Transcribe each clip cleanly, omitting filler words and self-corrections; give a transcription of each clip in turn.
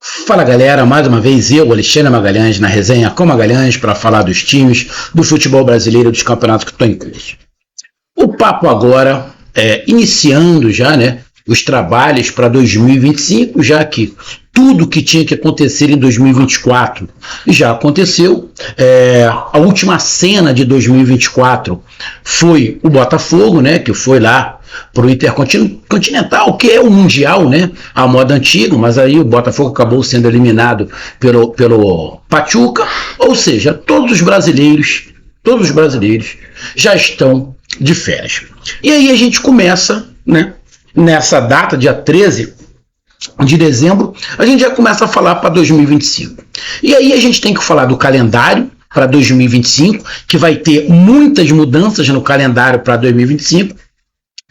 Fala galera, mais uma vez eu, Alexandre Magalhães, na resenha com Magalhães para falar dos times do futebol brasileiro, dos campeonatos que estão em curso. O papo agora iniciando já, os trabalhos para 2025, já que tudo que tinha que acontecer em 2024 já aconteceu. A última cena de 2024 foi o Botafogo, que foi lá para o Intercontinental, que é o Mundial, a moda antiga, mas aí o Botafogo acabou sendo eliminado pelo Pachuca, ou seja, todos os brasileiros já estão de férias. E aí a gente começa, nessa data, dia 13 de dezembro, a gente já começa a falar para 2025. E aí a gente tem que falar do calendário para 2025, que vai ter muitas mudanças no calendário para 2025,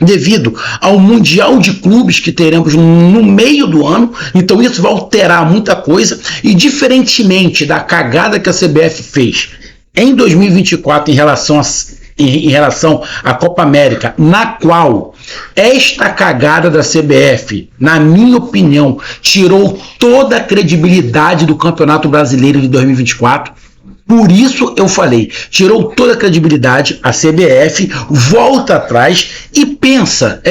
devido ao Mundial de Clubes que teremos no meio do ano. Então isso vai alterar muita coisa, e diferentemente da cagada que a CBF fez em 2024 em relação à Copa América, na qual esta cagada da CBF, na minha opinião, tirou toda a credibilidade do Campeonato Brasileiro de 2024. Por isso eu falei, tirou toda a credibilidade, a CBF volta atrás e pensa,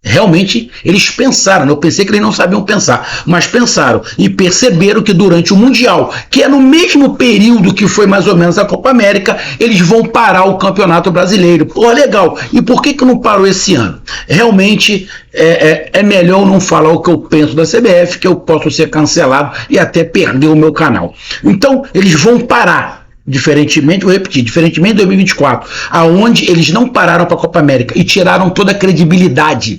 realmente eles pensaram, eu pensei que eles não sabiam pensar, mas pensaram e perceberam que durante o Mundial, que é no mesmo período que foi mais ou menos a Copa América, eles vão parar o Campeonato Brasileiro. Pô, legal, e por que não parou esse ano? Realmente é melhor não falar o que eu penso da CBF, que eu posso ser cancelado e até perder o meu canal. Então eles vão parar. Diferentemente, vou repetir, diferentemente de 2024, aonde eles não pararam para a Copa América e tiraram toda a credibilidade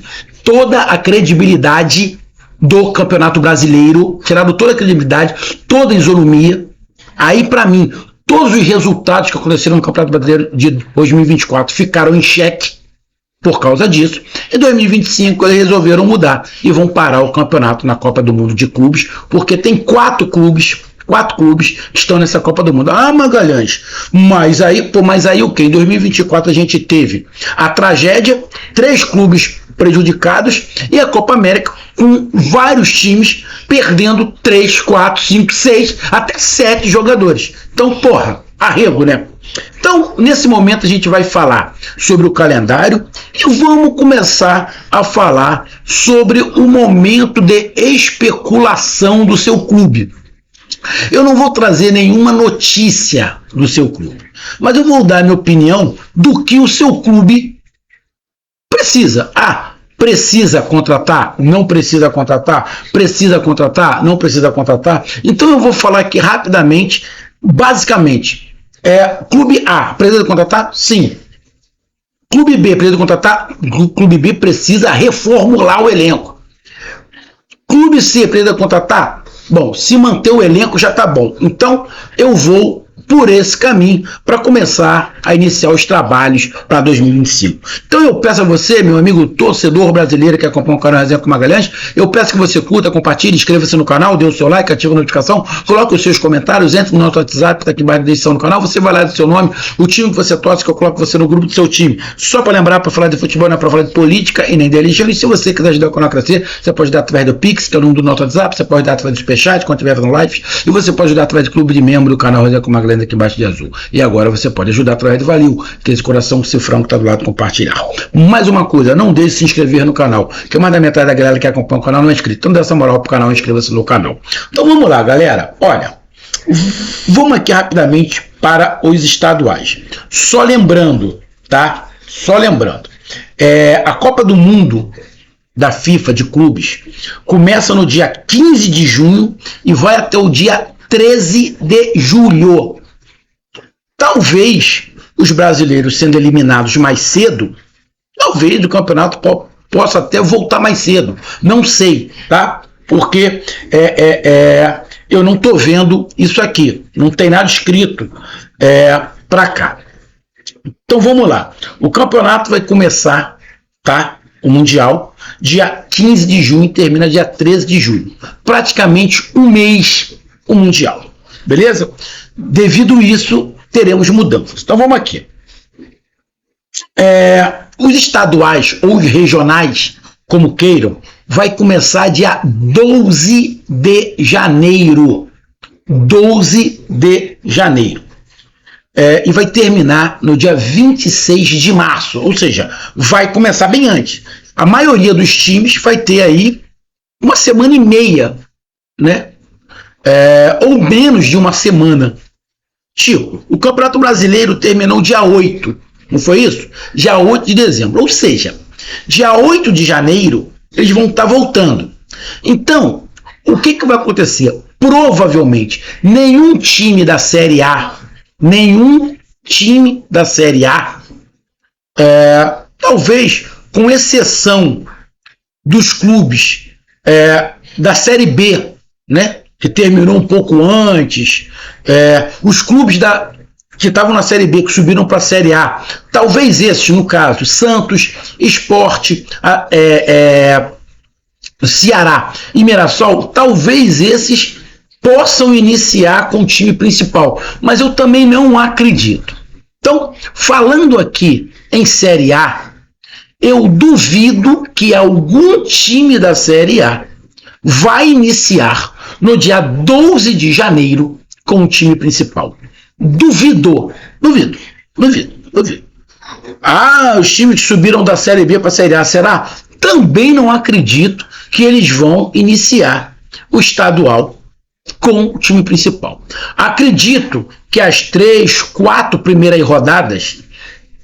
do Campeonato Brasileiro, tiraram toda a credibilidade, toda a isonomia. Aí, para mim, todos os resultados que aconteceram no Campeonato Brasileiro de 2024 ficaram em xeque por causa disso. Em 2025 eles resolveram mudar e vão parar o campeonato na Copa do Mundo de Clubes, porque tem quatro clubes que estão nessa Copa do Mundo. Ah, Magalhães, mas aí o que? Em 2024 a gente teve a tragédia, 3 clubes prejudicados e a Copa América com vários times perdendo 3, 4, 5, 6, até 7 jogadores. Então, arrego, Então, nesse momento a gente vai falar sobre o calendário e vamos começar a falar sobre o momento de especulação do seu clube. Eu não vou trazer nenhuma notícia do seu clube, mas eu vou dar minha opinião do que o seu clube precisa. Precisa contratar? Não precisa contratar? Precisa contratar? Não precisa contratar? Então eu vou falar aqui rapidamente, basicamente. Clube A, precisa contratar? Sim. Clube B, precisa contratar? Clube B precisa reformular o elenco. Clube C, precisa contratar? Bom, se manter o elenco já está bom. Então, eu vou por esse caminho para começar a iniciar os trabalhos para 2025. Então eu peço a você, meu amigo torcedor brasileiro que acompanha o canal Resenha com Magalhães, eu peço que você curta, compartilhe, inscreva-se no canal, dê o seu like, ative a notificação, coloque os seus comentários, entre no nosso WhatsApp, que está aqui embaixo na descrição do canal, você vai lá do seu nome, o time que você torce, que eu coloco você no grupo do seu time. Só para lembrar, para falar de futebol, não é para falar de política e nem de religião. E se você quiser ajudar o canal a crescer, você pode dar através do Pix, que é o número do nosso WhatsApp, você pode dar através do Superchat, quando estiver fazendo live, e você pode ajudar através do clube de membro do canal Resenha com Magalhães aqui embaixo de azul. E agora você pode ajudar através do Valil, que é esse coração cifrão que está do lado, compartilhar. Mais uma coisa, não deixe de se inscrever no canal, que mais da metade da galera que acompanha o canal não é inscrito. Então dê essa moral pro canal, inscreva-se no canal. Então vamos lá, galera. Olha, vamos aqui rapidamente para os estaduais. Só lembrando, tá? A Copa do Mundo da FIFA de clubes começa no dia 15 de junho e vai até o dia 13 de julho. Talvez os brasileiros sendo eliminados mais cedo, talvez o campeonato possa até voltar mais cedo. Não sei, tá? Porque eu não estou vendo isso aqui. Não tem nada escrito para cá. Então vamos lá. O campeonato vai começar, tá? O Mundial, dia 15 de junho e termina dia 13 de julho. Praticamente um mês o Mundial. Beleza? Devido a isso, teremos mudanças. Então vamos aqui. Os estaduais ou os regionais, como queiram, vai começar dia 12 de janeiro. 12 de janeiro. E vai terminar no dia 26 de março, ou seja, vai começar bem antes. A maioria dos times vai ter aí uma semana e meia, né? Ou menos de uma semana. Tipo, o Campeonato Brasileiro terminou dia 8, não foi isso? Dia 8 de dezembro, ou seja, dia 8 de janeiro eles vão estar voltando. Então, o que vai acontecer? Provavelmente, nenhum time da Série A, talvez com exceção dos clubes da Série B, né, que terminou um pouco antes, os clubes que estavam na Série B, que subiram para a Série A, talvez esses, no caso, Santos, Sport, Ceará e Mirassol, talvez esses possam iniciar com o time principal, mas eu também não acredito. Então, falando aqui em Série A, eu duvido que algum time da Série A vai iniciar no dia 12 de janeiro com o time principal. Duvido. Os times que subiram da Série B para a Série A, será? Também não acredito que eles vão iniciar o estadual com o time principal. Acredito que as 3, 4 primeiras rodadas,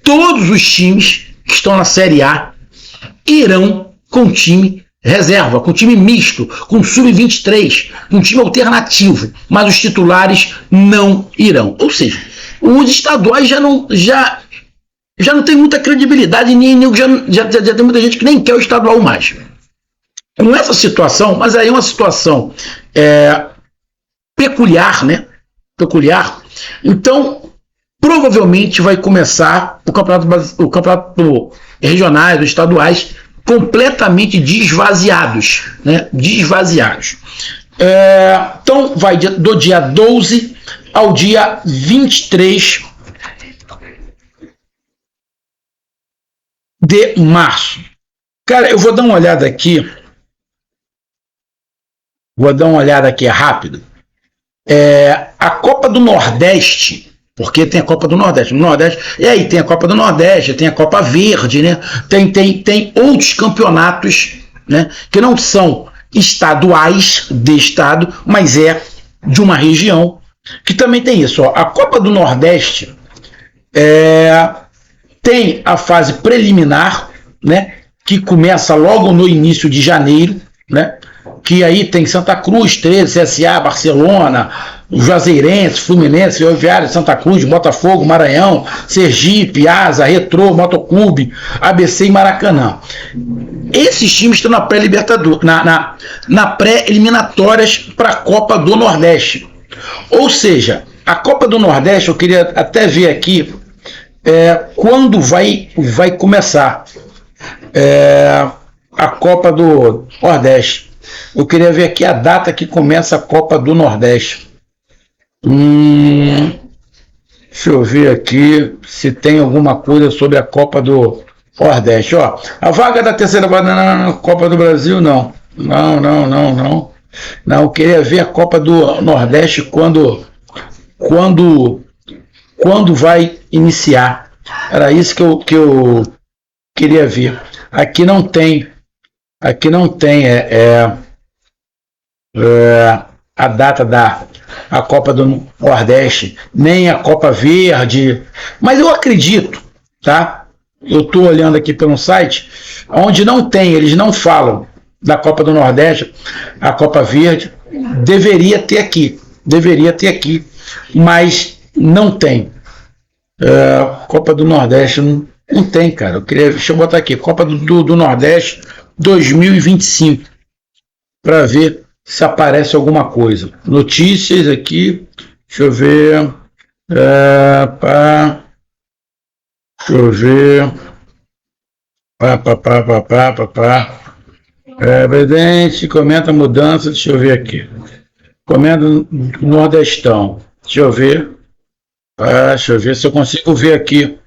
todos os times que estão na Série A irão com time reserva, com time misto, com sub-23, com time alternativo, mas os titulares não irão. Ou seja, os estaduais já não tem muita credibilidade, já tem muita gente que nem quer o estadual mais. Não é essa situação, mas aí é uma situação peculiar, né? Peculiar. Então, provavelmente vai começar o campeonato regionais, os estaduais, completamente desvaziados, né? Desvaziados. Então, vai do dia 12 ao dia 23 de março. Cara, eu vou dar uma olhada aqui. Rápido. A Copa do Nordeste, porque tem a Copa do Nordeste, e aí tem a Copa do Nordeste, tem a Copa Verde, né? Tem outros campeonatos, né, que não são estaduais de estado, mas de uma região, que também tem isso. A Copa do Nordeste tem a fase preliminar, né, que começa logo no início de janeiro, né? Que aí tem Santa Cruz, 13, CSA, Barcelona, Juazeirense, Fluminense, Ferroviário, Santa Cruz, Botafogo, Maranhão, Sergipe, Asa, Retrô, Motoclube, ABC e Maracanã. Esses times estão na pré-libertadores, na pré-eliminatórias para a Copa do Nordeste. Ou seja, a Copa do Nordeste, eu queria até ver aqui quando vai começar a Copa do Nordeste. Eu queria ver aqui a data que começa a Copa do Nordeste. Deixa eu ver aqui se tem alguma coisa sobre a Copa do Nordeste. Ó, a vaga da terceira na Copa do Brasil, não. Não, eu queria ver a Copa do Nordeste quando vai iniciar. Era isso que eu queria ver. Aqui não tem a data da Copa do Nordeste, nem a Copa Verde, mas eu acredito, tá? Eu estou olhando aqui pelo site, onde não tem, eles não falam da Copa do Nordeste, a Copa Verde, deveria ter aqui, mas não tem. Copa do Nordeste não tem, cara. Deixa eu botar aqui, Copa do Nordeste 2025, para ver se aparece alguma coisa. Notícias aqui, deixa eu ver. Deixa eu ver. Presidente, comenta mudança, deixa eu ver aqui. Comenta Nordestão. Deixa eu ver. Deixa eu ver se eu consigo ver aqui.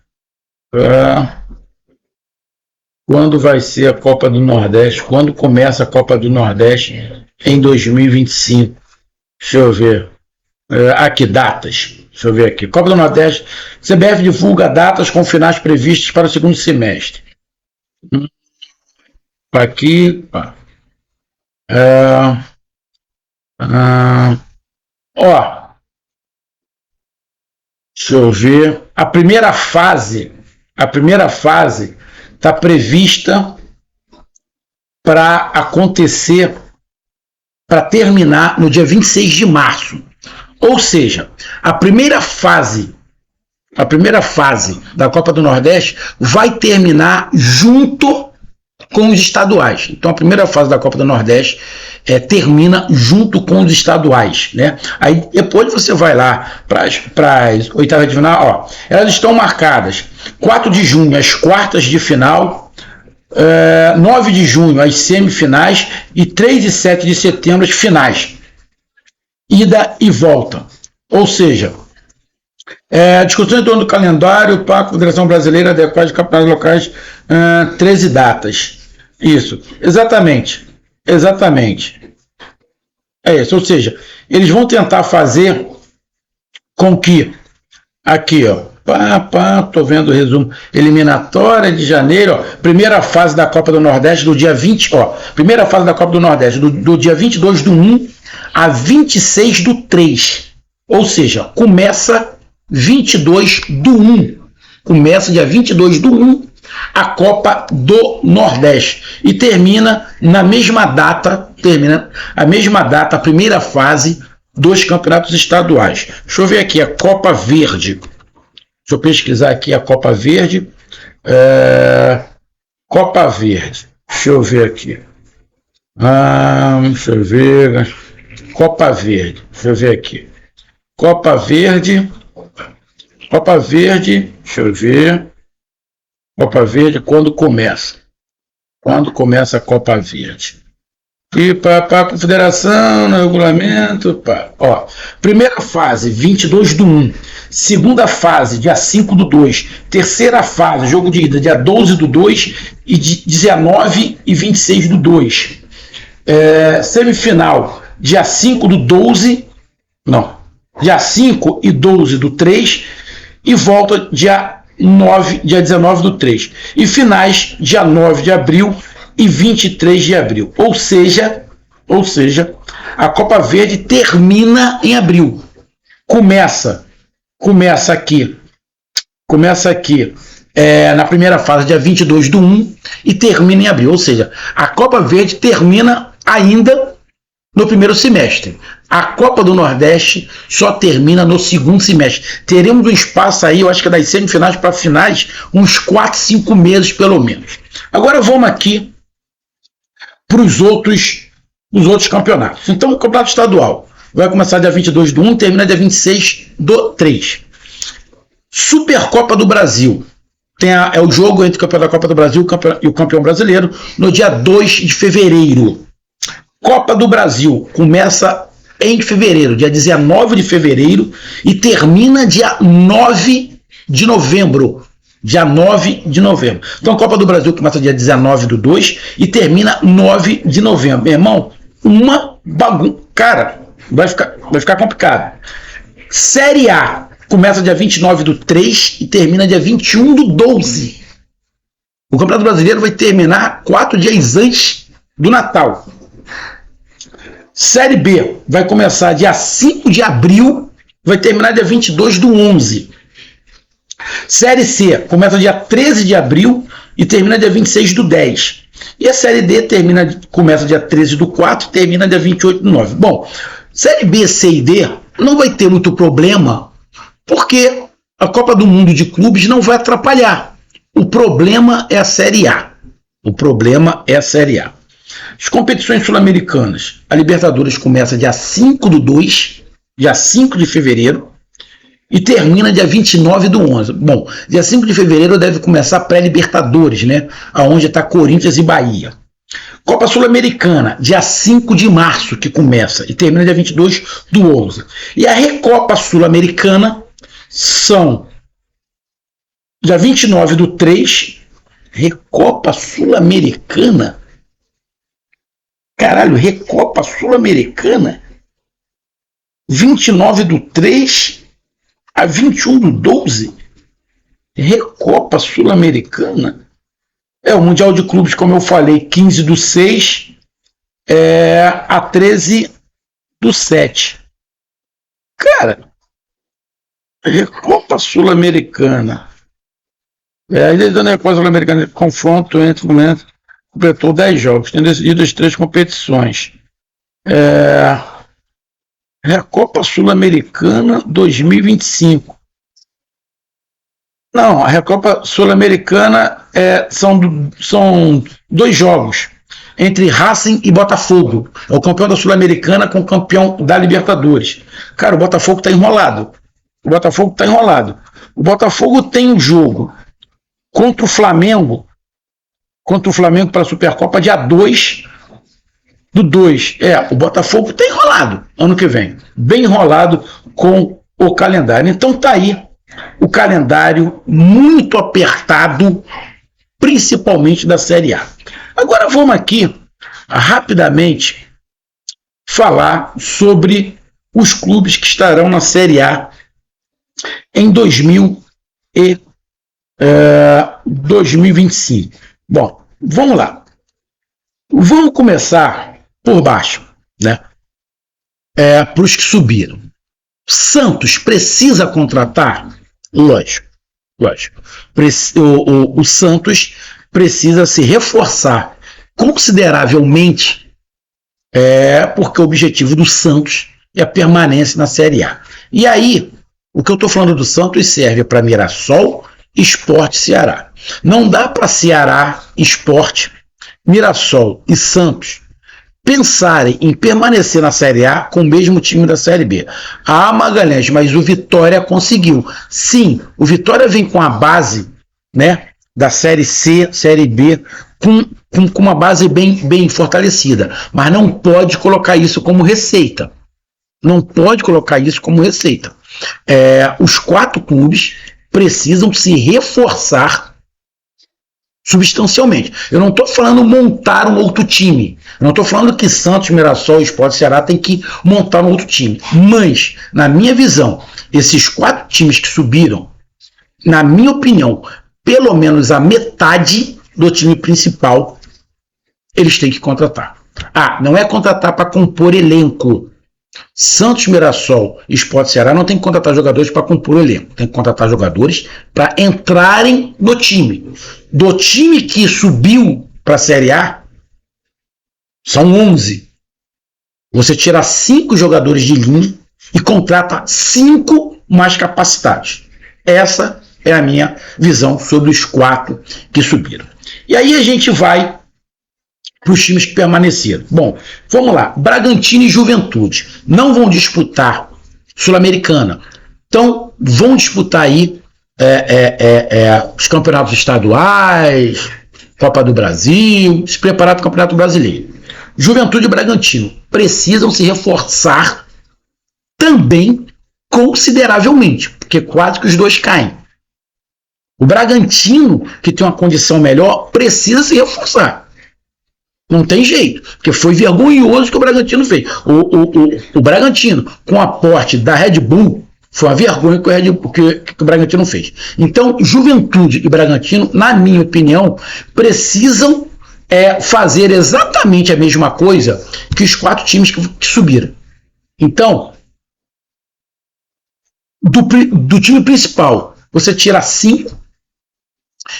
Quando vai ser a Copa do Nordeste? Quando começa a Copa do Nordeste em 2025. Deixa eu ver. Aqui, datas. Deixa eu ver aqui. Copa do Nordeste. CBF divulga datas com finais previstas para o segundo semestre. Aqui. Ó. Deixa eu ver. A primeira fase está prevista para acontecer, para terminar no dia 26 de março. Ou seja, a primeira fase da Copa do Nordeste vai terminar junto com os estaduais. Então a primeira fase da Copa do Nordeste termina junto com os estaduais, né? Aí depois você vai lá para as oitavas de final, ó, elas estão marcadas 4 de junho as quartas de final, 9 de junho as semifinais e 3 e 7 de setembro as finais. Ida e volta. Ou seja, discussão em torno do calendário para a Confederação Brasileira adequada de campeonatos locais, 13 datas. Isso, exatamente. É isso, ou seja, eles vão tentar fazer com que, aqui, ó, tô vendo o resumo, eliminatória de janeiro, ó, primeira fase da Copa do Nordeste do dia 20, ó, primeira fase da Copa do Nordeste do dia 22/1 a 26/3, ou seja, começa 22/1, começa dia 22/1 a Copa do Nordeste e termina na mesma data, a primeira fase dos campeonatos estaduais. Deixa eu ver aqui a Copa Verde. Deixa eu pesquisar aqui a Copa Verde. Copa Verde. Deixa eu ver aqui. Deixa eu ver. Copa Verde. Deixa eu ver aqui. Copa Verde. Deixa eu ver. Copa Verde, quando começa? Quando começa a Copa Verde? E para a confederação, no regulamento, ó, primeira fase, 22/1. Segunda fase, dia 5/2. Terceira fase, jogo de ida, dia 12/2 e 19 e 26/2. Semifinal, dia 5/12. Não, dia 5 e 12/3 e volta dia 19/3. E finais, dia 9 de abril e 23 de abril. Ou seja, a Copa Verde termina em abril. Começa aqui na primeira fase, dia 22/1 e termina em abril. Ou seja, a Copa Verde termina ainda no primeiro semestre. A Copa do Nordeste só termina no segundo semestre. Teremos um espaço aí, eu acho que das semifinais para finais, uns 4, 5 meses pelo menos. Agora vamos aqui para os outros campeonatos. Então, o campeonato estadual vai começar dia 22/1 e termina dia 26/3. Supercopa do Brasil. É o jogo entre o campeão da Copa do Brasil e o campeão brasileiro no dia 2 de fevereiro. Copa do Brasil começa em fevereiro, dia 19 de fevereiro e termina dia 9 de novembro. Dia 9 de novembro. Então a Copa do Brasil começa dia 19/2 e termina 9 de novembro. Meu irmão, uma bagunça. Cara, vai ficar complicado. Série A começa dia 29/3 e termina dia 21/12. O Campeonato Brasileiro vai terminar 4 dias antes do Natal. Série B vai começar dia 5 de abril, vai terminar dia 22/11. Série C começa dia 13 de abril e termina dia 26/10. E a Série D começa dia 13/4 e termina dia 28/9. Bom, Série B, C e D não vai ter muito problema, porque a Copa do Mundo de Clubes não vai atrapalhar. O problema é a Série A. As competições sul-americanas. A Libertadores começa dia 5/2, dia 5 de fevereiro, e termina dia 29/11. Bom, dia 5 de fevereiro deve começar a pré-Libertadores, né? Onde está Corinthians e Bahia. Copa Sul-Americana, dia 5 de março que começa e termina dia 22/11. E a Recopa Sul-Americana são dia 29/3. Recopa Sul-Americana? Caralho, Recopa Sul-Americana, 29/3 a 21/12. Recopa Sul-Americana. O Mundial de Clubes, como eu falei, 15/6 a 13/7. Cara, Recopa Sul-Americana. Ainda na Recopa Sul-Americana, confronto entre momentos, completou 10 jogos, tendo decidido as 3 competições. Recopa Sul-Americana 2025. Não, a Recopa Sul-Americana são 2 jogos entre Racing e Botafogo. É o campeão da Sul-Americana com o campeão da Libertadores. Cara, o Botafogo tá enrolado. O Botafogo tem um jogo contra o Flamengo para a Supercopa dia 2/2. O Botafogo tá enrolado ano que vem. Bem enrolado com o calendário. Então tá aí o calendário muito apertado, principalmente da Série A. Agora vamos aqui rapidamente falar sobre os clubes que estarão na Série A em 2025. Bom, vamos lá. Vamos começar por baixo, né? Para os que subiram. Santos precisa contratar? Lógico. O Santos precisa se reforçar consideravelmente, porque o objetivo do Santos é a permanência na Série A. E aí, o que eu estou falando do Santos serve para Mirassol, Sport e Ceará. Não dá para Ceará, Sport, Mirassol e Santos pensarem em permanecer na Série A com o mesmo time da Série B. Magalhães, mas o Vitória conseguiu. Sim, o Vitória vem com a base, né, da Série C, Série B, com uma base bem fortalecida. Mas não pode colocar isso como receita. Os 4 clubes precisam se reforçar substancialmente. Eu não estou falando montar um outro time. Eu não estou falando que Santos, Mirassol, Sport e Ceará tem que montar um outro time. Mas, na minha visão, esses 4 times que subiram, na minha opinião, pelo menos a metade do time principal, eles têm que contratar. Não é contratar para compor elenco. Santos, Mirassol e Sport e Ceará não tem que contratar jogadores para compor o elenco. Tem que contratar jogadores para entrarem no time. Do time que subiu para a Série A, são 11. Você tira 5 jogadores de linha e contrata 5 mais capacitados. Essa é a minha visão sobre os 4 que subiram. E aí a gente vai para os times que permaneceram. Bom, vamos lá. Bragantino e Juventude não vão disputar Sul-Americana. Então, vão disputar aí os campeonatos estaduais, Copa do Brasil, se preparar para o Campeonato Brasileiro. Juventude e Bragantino precisam se reforçar também consideravelmente, porque quase que os 2 caem. O Bragantino, que tem uma condição melhor, precisa se reforçar. Não tem jeito, porque foi vergonhoso o que o Bragantino fez. O Bragantino, com o aporte da Red Bull, foi uma vergonha que o Bragantino fez. Então, Juventude e Bragantino, na minha opinião, precisam fazer exatamente a mesma coisa que os 4 times que subiram. Então, do time principal, você tira 5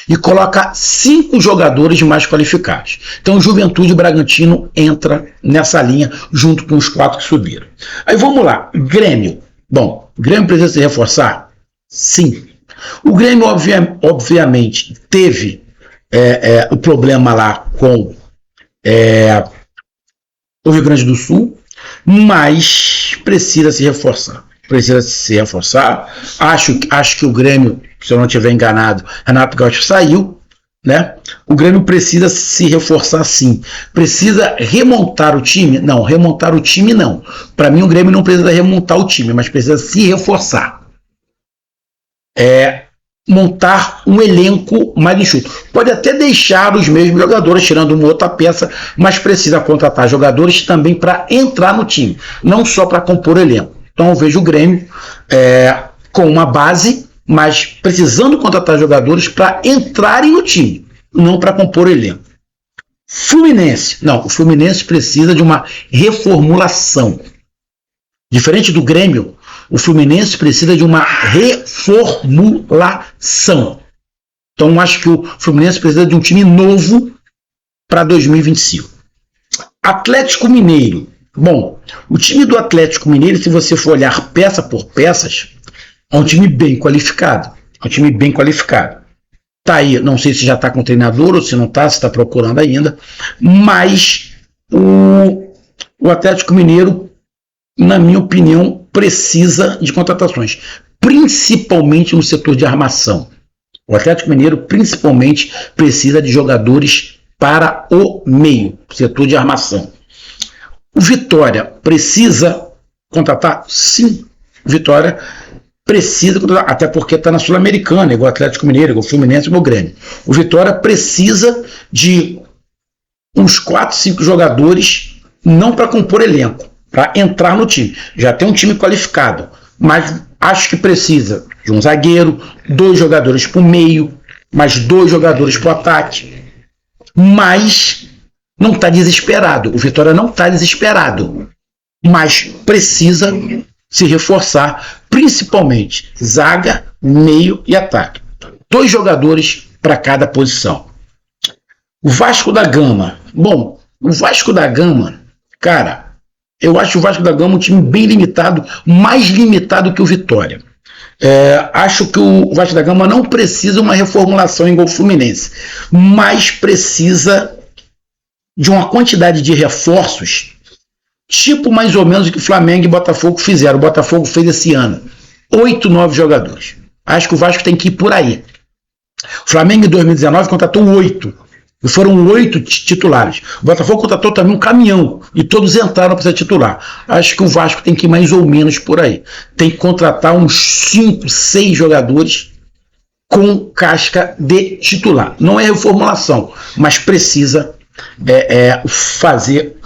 e coloca 5 jogadores mais qualificados. Então, Juventude e Bragantino entra nessa linha junto com os 4 que subiram. Aí vamos lá, Grêmio. Bom, o Grêmio precisa se reforçar? Sim. O Grêmio, obviamente, teve o problema lá com o Rio Grande do Sul, mas precisa se reforçar. Acho que o Grêmio, se eu não estiver enganado, Renato Gaúcho saiu, né? O Grêmio precisa se reforçar sim. Precisa remontar o time? Não, remontar o time não. Para mim o Grêmio não precisa remontar o time, mas precisa se reforçar. montar um elenco mais enxuto. Pode até deixar os mesmos jogadores, tirando uma outra peça, mas precisa contratar jogadores também para entrar no time, não só para compor elenco. Então eu vejo o Grêmio com uma base, mas precisando contratar jogadores para entrarem no time, não para compor elenco. Fluminense. Não, o Fluminense precisa de uma reformulação. Diferente do Grêmio, o Fluminense precisa de uma reformulação. Então, acho que o Fluminense precisa de um time novo para 2025. Atlético Mineiro. Bom, o time do Atlético Mineiro, se você for olhar peça por peças, é um time bem qualificado. É um time bem qualificado. Tá aí, não sei se já está com treinador ou se não está, se está procurando ainda, mas o Atlético Mineiro, na minha opinião, precisa de contratações, principalmente no setor de armação. O Atlético Mineiro, principalmente, precisa de jogadores para o meio, setor de armação. O Vitória precisa contratar? Sim, o Vitória precisa contratar, até porque está na Sul-Americana, igual o Atlético Mineiro, igual o Fluminense, igual o Grêmio. O Vitória precisa de uns 4, 5 jogadores, não para compor elenco, para entrar no time. Já tem um time qualificado, mas acho que precisa de um zagueiro, 2 jogadores para o meio, mais 2 jogadores para o ataque. Mas não está desesperado. O Vitória não está desesperado, mas precisa se reforçar, principalmente zaga, meio e ataque. 2 jogadores para cada posição. O Vasco da Gama. Bom, o Vasco da Gama, cara, eu acho o Vasco da Gama um time bem limitado, mais limitado que o Vitória. Acho que o Vasco da Gama não precisa de uma reformulação igual o Fluminense, mas precisa de uma quantidade de reforços, tipo mais ou menos o que o Flamengo e o Botafogo fizeram. O Botafogo fez esse ano 8, 9 jogadores. Acho que o Vasco tem que ir por aí. O Flamengo em 2019 contratou 8. E foram 8 titulares. O Botafogo contratou também um caminhão. E todos entraram para ser titular. Acho que o Vasco tem que ir mais ou menos por aí. Tem que contratar uns 5, 6 jogadores com casca de titular. Não é reformulação, mas precisa fazer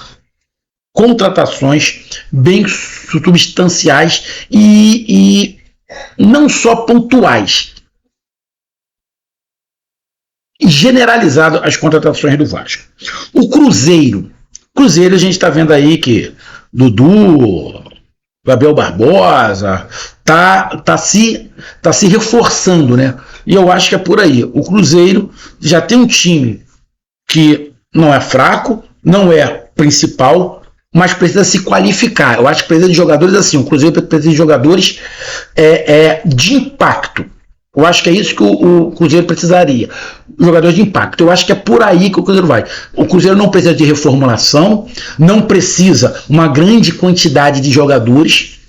contratações bem substanciais e não só pontuais. Generalizado as contratações do Vasco. O Cruzeiro a gente está vendo aí que Dudu, Gabriel Barbosa tá se reforçando, né? E eu acho que é por aí. O Cruzeiro já tem um time que não é fraco, não é principal, mas precisa se qualificar. Eu acho que precisa de jogadores assim. O Cruzeiro precisa de jogadores de impacto. Eu acho que é isso que o Cruzeiro precisaria. Jogadores de impacto. Eu acho que é por aí que o Cruzeiro vai. O Cruzeiro não precisa de reformulação, não precisa uma grande quantidade de jogadores.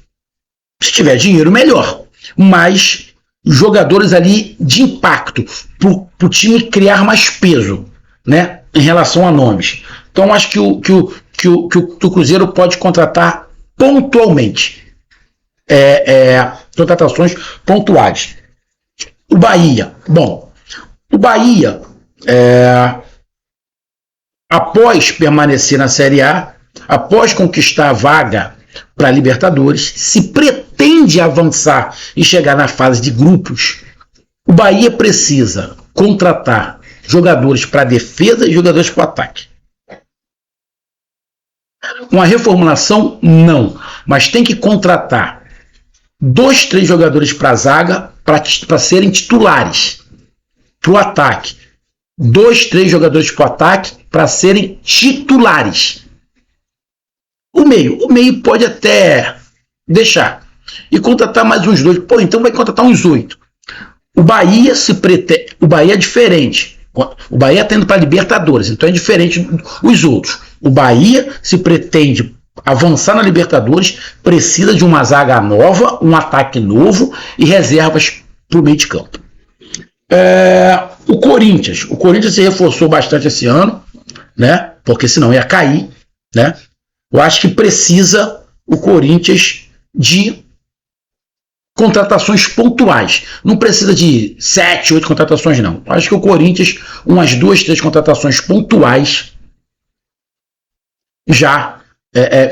Se tiver dinheiro, melhor. Mas jogadores ali de impacto, para o time criar mais peso, né, em relação a nomes. Então acho que o Cruzeiro pode contratar pontualmente. Contratações pontuais. O Bahia. Bom, o Bahia, após permanecer na Série A, após conquistar a vaga para a Libertadores, se pretende avançar e chegar na fase de grupos, o Bahia precisa contratar jogadores para a defesa e jogadores para o ataque. Uma reformulação, não. Mas tem que contratar 2, 3 jogadores para a zaga para serem titulares. Para o ataque. 2, 3 jogadores para o ataque para serem titulares. O meio pode até deixar. E contratar mais uns 2. Pô, então vai contratar uns 8. O Bahia é diferente. O Bahia está indo para a Libertadores, então é diferente dos outros. O Bahia, se pretende avançar na Libertadores, precisa de uma zaga nova, um ataque novo e reservas para o meio de campo. O Corinthians se reforçou bastante esse ano, né? Porque senão ia cair, né? Eu acho que precisa o Corinthians de contratações pontuais. Não precisa de 7, 8 contratações, não. Acho que o Corinthians, umas 2, 3 contratações pontuais já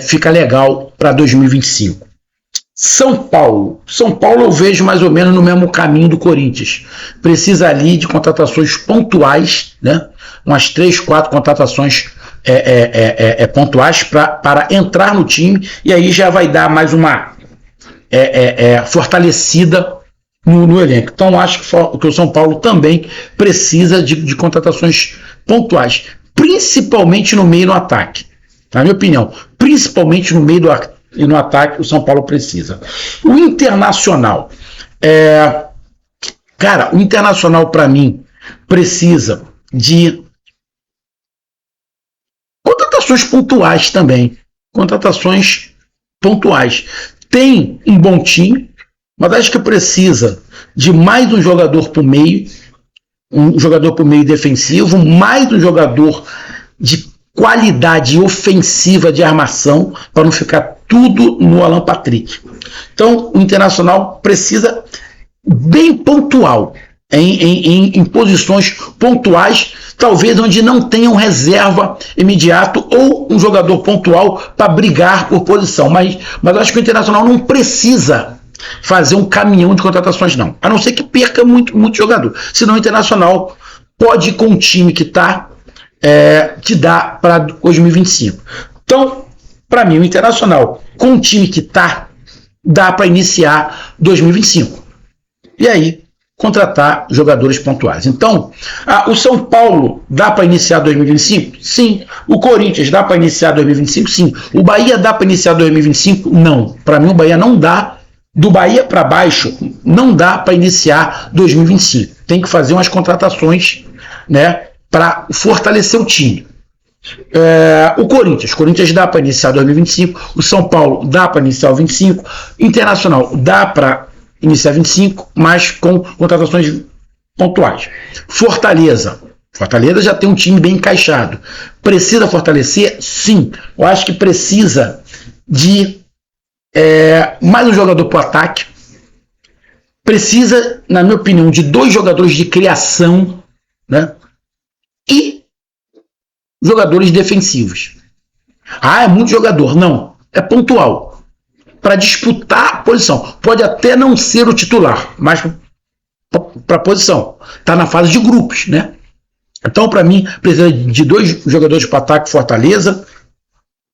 fica legal para 2025. São Paulo eu vejo mais ou menos no mesmo caminho do Corinthians. Precisa ali de contratações pontuais, né? Umas 3, 4 contratações pontuais para entrar no time, e aí já vai dar mais uma fortalecida no elenco. Então acho que o São Paulo também precisa de contratações pontuais, principalmente no meio e no ataque. Na minha opinião, principalmente no meio e no ataque, o São Paulo precisa. O Internacional, o Internacional para mim precisa de contratações pontuais também. Contratações pontuais. Tem um bom time, mas acho que precisa de mais um jogador por meio, um jogador por meio defensivo, mais um jogador de qualidade ofensiva de armação, para não ficar tudo no Alan Patrick. Então, o Internacional precisa bem pontual, em posições pontuais, talvez onde não tenha um reserva imediato ou um jogador pontual para brigar por posição. Mas acho que o Internacional não precisa fazer um caminhão de contratações, não. A não ser que perca muito jogador. Senão o Internacional pode ir com o time que está, te dá para 2025. Então, para mim, o Internacional, com o time que está, dá para iniciar 2025. E aí, contratar jogadores pontuais. Então, o São Paulo dá para iniciar 2025? Sim. O Corinthians dá para iniciar 2025? Sim. O Bahia dá para iniciar 2025? Não. Para mim, o Bahia não dá. Do Bahia para baixo, não dá para iniciar 2025. Tem que fazer umas contratações, né, para fortalecer o time. O Corinthians dá para iniciar 2025, o São Paulo dá para iniciar o 25, Internacional dá para iniciar 25, mas com contratações pontuais. Fortaleza já tem um time bem encaixado. Precisa fortalecer? Sim. Eu acho que precisa de mais um jogador para o ataque. Precisa, na minha opinião, de 2 jogadores de criação, né? E jogadores defensivos. É muito jogador. Não, é pontual. Para disputar a posição. Pode até não ser o titular, mas para a posição. Está na fase de grupos, né? Então, para mim, precisa de 2 jogadores para ataque, Fortaleza.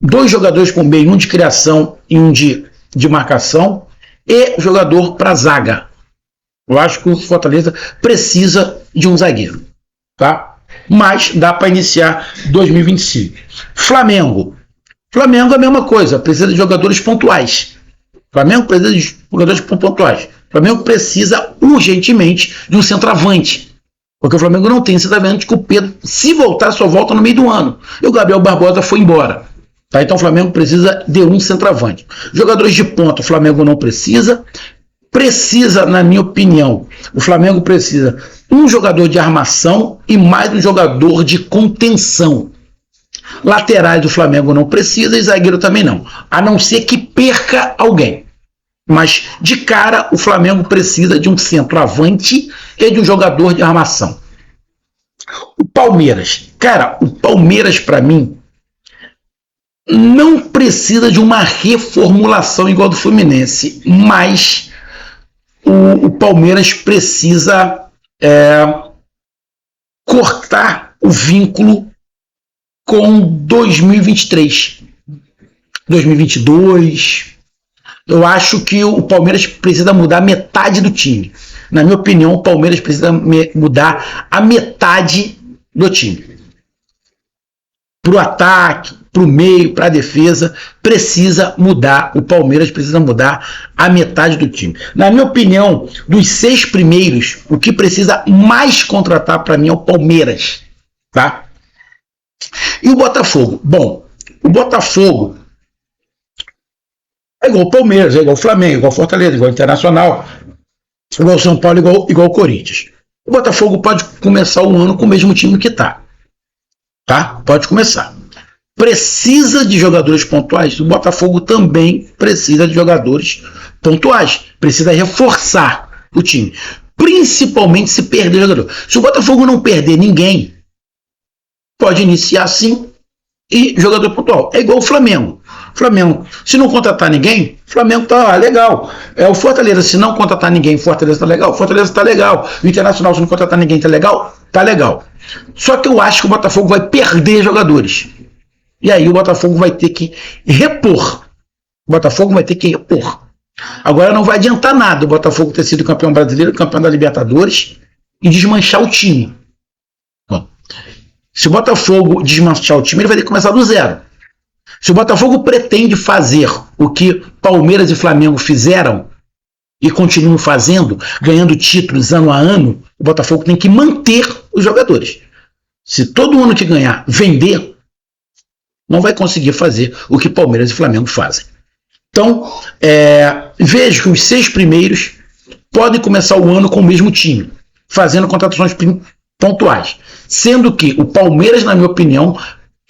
2 jogadores para o meio, um de criação e um de marcação. E jogador para zaga. Eu acho que o Fortaleza precisa de um zagueiro. Tá? Mas dá para iniciar 2025. Flamengo é a mesma coisa, precisa de jogadores pontuais. Flamengo precisa urgentemente de um centroavante, porque o Flamengo não tem centroavante, que o Pedro, se voltar, só volta no meio do ano. E o Gabriel Barbosa foi embora. Tá? Então o Flamengo precisa de um centroavante. Jogadores de ponta, o Flamengo não precisa. Precisa, na minha opinião, o Flamengo precisa um jogador de armação e mais um jogador de contenção. Laterais do Flamengo não precisa e zagueiro também não. A não ser que perca alguém. Mas, de cara, o Flamengo precisa de um centroavante e de um jogador de armação. O Palmeiras. Cara, o Palmeiras, para mim, não precisa de uma reformulação igual do Fluminense, mas o Palmeiras precisa cortar o vínculo com 2023, 2022. Eu acho que o Palmeiras precisa mudar metade do time. Na minha opinião, o Palmeiras precisa mudar a metade do time. Para o ataque, para o meio, para a defesa, precisa mudar. O Palmeiras precisa mudar a metade do time. Na minha opinião, dos 6 primeiros, o que precisa mais contratar para mim é o Palmeiras. Tá? E o Botafogo? Bom, o Botafogo é igual o Palmeiras, é igual o Flamengo, igual o Fortaleza, igual o Internacional, igual o São Paulo, igual o Corinthians. O Botafogo pode começar o ano com o mesmo time que está. Tá? Pode começar. precisa de jogadores pontuais, o Botafogo também precisa de jogadores pontuais. Precisa reforçar o time. Principalmente se perder jogador. Se o Botafogo não perder ninguém, pode iniciar sim e jogador pontual. É igual o Flamengo. Flamengo, se não contratar ninguém, Flamengo tá legal. O Fortaleza, se não contratar ninguém, Fortaleza tá legal. Fortaleza tá legal. O Internacional, se não contratar ninguém, tá legal. Tá legal. Só que eu acho que o Botafogo vai perder jogadores. E aí o Botafogo vai ter que repor. O Botafogo vai ter que repor. Agora não vai adiantar nada o Botafogo ter sido campeão brasileiro, campeão da Libertadores e desmanchar o time. Bom, se o Botafogo desmanchar o time, ele vai ter que começar do zero. Se o Botafogo pretende fazer o que Palmeiras e Flamengo fizeram e continuam fazendo, ganhando títulos ano a ano, o Botafogo tem que manter os jogadores. Se todo ano que ganhar vender, não vai conseguir fazer o que Palmeiras e Flamengo fazem. Então, vejo que os 6 primeiros podem começar o ano com o mesmo time, fazendo contratações pontuais. Sendo que o Palmeiras, na minha opinião,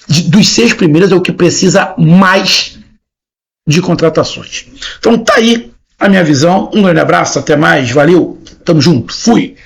dos 6 primeiros é o que precisa mais de contratações. Então tá aí a minha visão. Um grande abraço, até mais, valeu, tamo junto, fui!